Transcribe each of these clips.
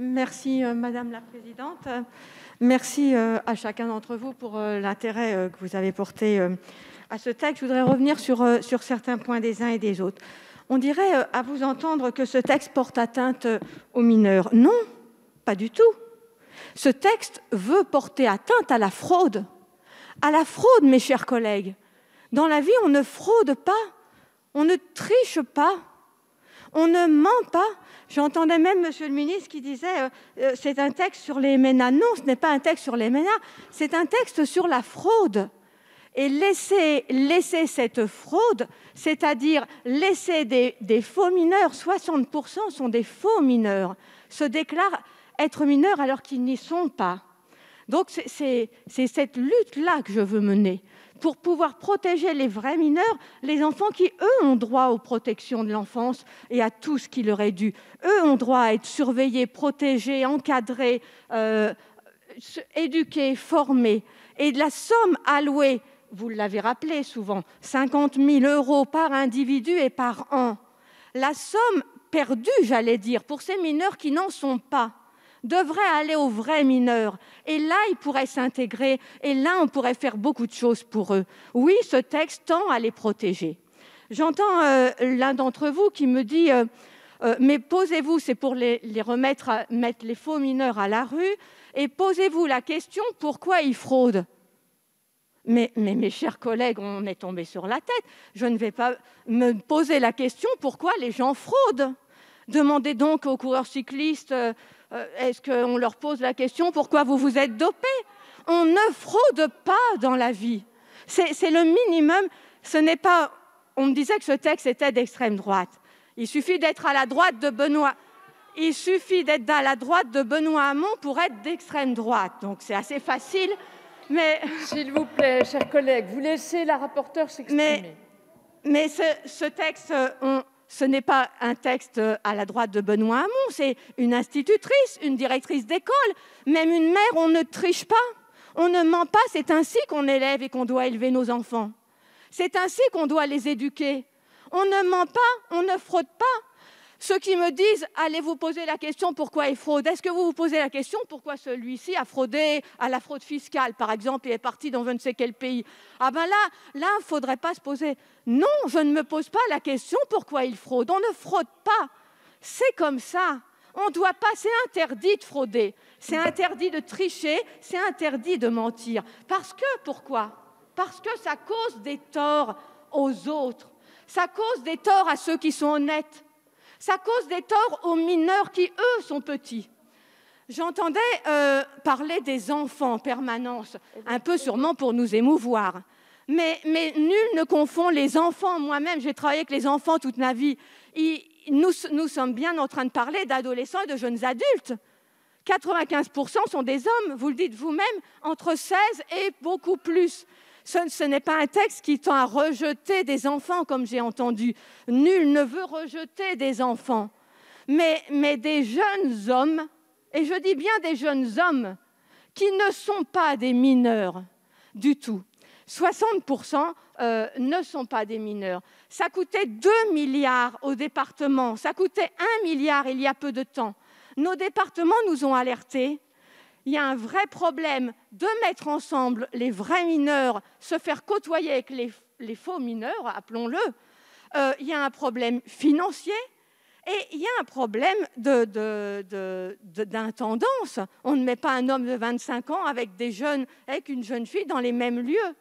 Merci, Madame la Présidente. Merci à chacun d'entre vous pour l'intérêt que vous avez porté à ce texte. Je voudrais revenir sur certains points des uns et des autres. On dirait, à vous entendre, que ce texte porte atteinte aux mineurs. Non, pas du tout. Ce texte veut porter atteinte à la fraude. À la fraude, mes chers collègues. Dans la vie, on ne fraude pas, on ne triche pas, on ne ment pas. J'entendais même Monsieur le ministre qui disait c'est un texte sur les MNA. Non, ce n'est pas un texte sur les MNA, c'est un texte sur la fraude. Et laisser cette fraude, c'est-à-dire laisser des faux mineurs, 60% sont des faux mineurs, se déclarent être mineurs alors qu'ils n'y sont pas. Donc c'est cette lutte-là que je veux mener, pour pouvoir protéger les vrais mineurs, les enfants qui, eux, ont droit aux protections de l'enfance et à tout ce qui leur est dû. Eux ont droit à être surveillés, protégés, encadrés, éduqués, formés. Et de la somme allouée, vous l'avez rappelé souvent, 50 000 € par individu et par an. La somme perdue, j'allais dire, pour ces mineurs qui n'en sont pas, devrait aller aux vrais mineurs. Et là, ils pourraient s'intégrer. Et là, on pourrait faire beaucoup de choses pour eux. Oui, ce texte tend à les protéger. J'entends l'un d'entre vous qui me dit mais posez-vous, c'est pour les mettre les faux mineurs à la rue, et posez-vous la question, pourquoi ils fraudent ? Mais mes chers collègues, on est tombé sur la tête. Je ne vais pas me poser la question, pourquoi les gens fraudent ? Demandez donc aux coureurs cyclistes, est-ce qu'on leur pose la question, pourquoi vous vous êtes dopés ? On ne fraude pas dans la vie. C'est le minimum. Ce n'est pas... On me disait que ce texte était d'extrême droite. Il suffit d'être à la droite de Benoît. Il suffit d'être à la droite de Benoît Hamon pour être d'extrême droite. Donc c'est assez facile. Mais... S'il vous plaît, chers collègues, vous laissez la rapporteure s'exprimer. Mais ce texte, ce n'est pas un texte à la droite de Benoît Hamon, c'est une institutrice, une directrice d'école, même une mère. On ne triche pas, on ne ment pas. C'est ainsi qu'on élève et qu'on doit élever nos enfants. C'est ainsi qu'on doit les éduquer. On ne ment pas, on ne fraude pas. Ceux qui me disent « allez vous poser la question pourquoi il fraude », est-ce que vous vous posez la question pourquoi celui-ci a fraudé à la fraude fiscale, par exemple, et est parti dans je ne sais quel pays ? Ah ben là, il ne faudrait pas se poser. Non, je ne me pose pas la question pourquoi il fraude. On ne fraude pas. C'est comme ça. On doit pas, c'est interdit de frauder. C'est interdit de tricher, c'est interdit de mentir. Parce que, pourquoi ? Parce que ça cause des torts aux autres. Ça cause des torts à ceux qui sont honnêtes. Ça cause des torts aux mineurs qui, eux, sont petits. J'entendais parler des enfants en permanence, un peu sûrement pour nous émouvoir. Mais nul ne confond les enfants. Moi-même, j'ai travaillé avec les enfants toute ma vie. Nous sommes bien en train de parler d'adolescents et de jeunes adultes. 95% sont des hommes, vous le dites vous-même, entre 16 et beaucoup plus. Ce n'est pas un texte qui tend à rejeter des enfants, comme j'ai entendu. Nul ne veut rejeter des enfants. Mais des jeunes hommes, et je dis bien des jeunes hommes, qui ne sont pas des mineurs du tout. 60% ne sont pas des mineurs. Ça coûtait 2 milliards aux départements. Ça coûtait 1 milliard il y a peu de temps. Nos départements nous ont alertés. Il y a un vrai problème de mettre ensemble les vrais mineurs, se faire côtoyer avec les faux mineurs, appelons-le. Il y a un problème financier et il y a un problème d'intendance. On ne met pas un homme de 25 ans avec une jeune fille dans les mêmes lieux.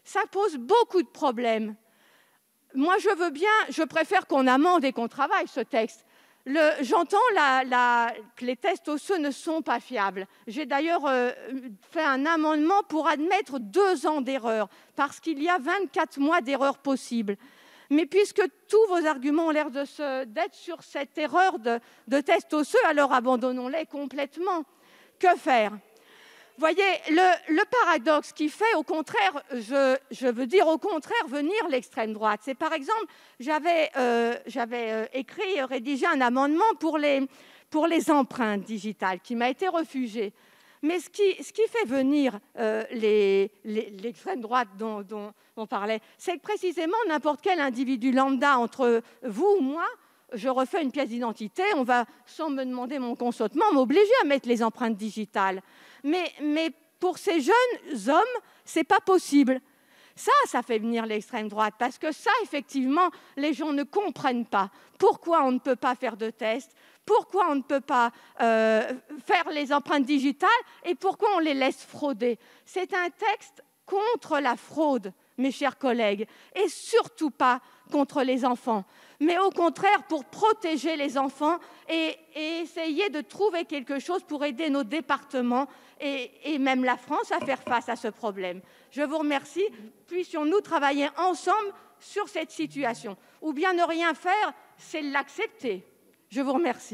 Ça pose beaucoup de problèmes. Moi, je préfère qu'on amende et qu'on travaille ce texte. J'entends que les tests osseux ne sont pas fiables. J'ai d'ailleurs fait un amendement pour admettre 2 ans d'erreur, parce qu'il y a 24 mois d'erreur possible. Mais puisque tous vos arguments ont l'air d'être sur cette erreur de tests osseux, alors abandonnons-les complètement. Que faire ? Voyez, le paradoxe qui fait, au contraire, je veux dire au contraire, venir l'extrême droite, c'est par exemple, j'avais rédigé un amendement pour les empreintes digitales qui m'a été refusé. Mais ce qui fait venir l'extrême droite dont on parlait, c'est que précisément n'importe quel individu lambda, entre vous ou moi, je refais une pièce d'identité, on va, sans me demander mon consentement, m'obliger à mettre les empreintes digitales. Mais pour ces jeunes hommes, ce n'est pas possible. Ça fait venir l'extrême droite, parce que ça, effectivement, les gens ne comprennent pas. Pourquoi on ne peut pas faire de tests? Pourquoi on ne peut pas faire les empreintes digitales? Et pourquoi on les laisse frauder? C'est un texte contre la fraude, mes chers collègues, et surtout pas contre les enfants, mais au contraire pour protéger les enfants et essayer de trouver quelque chose pour aider nos départements et même la France à faire face à ce problème. Je vous remercie. Puissions-nous travailler ensemble sur cette situation. Ou bien ne rien faire, c'est l'accepter. Je vous remercie.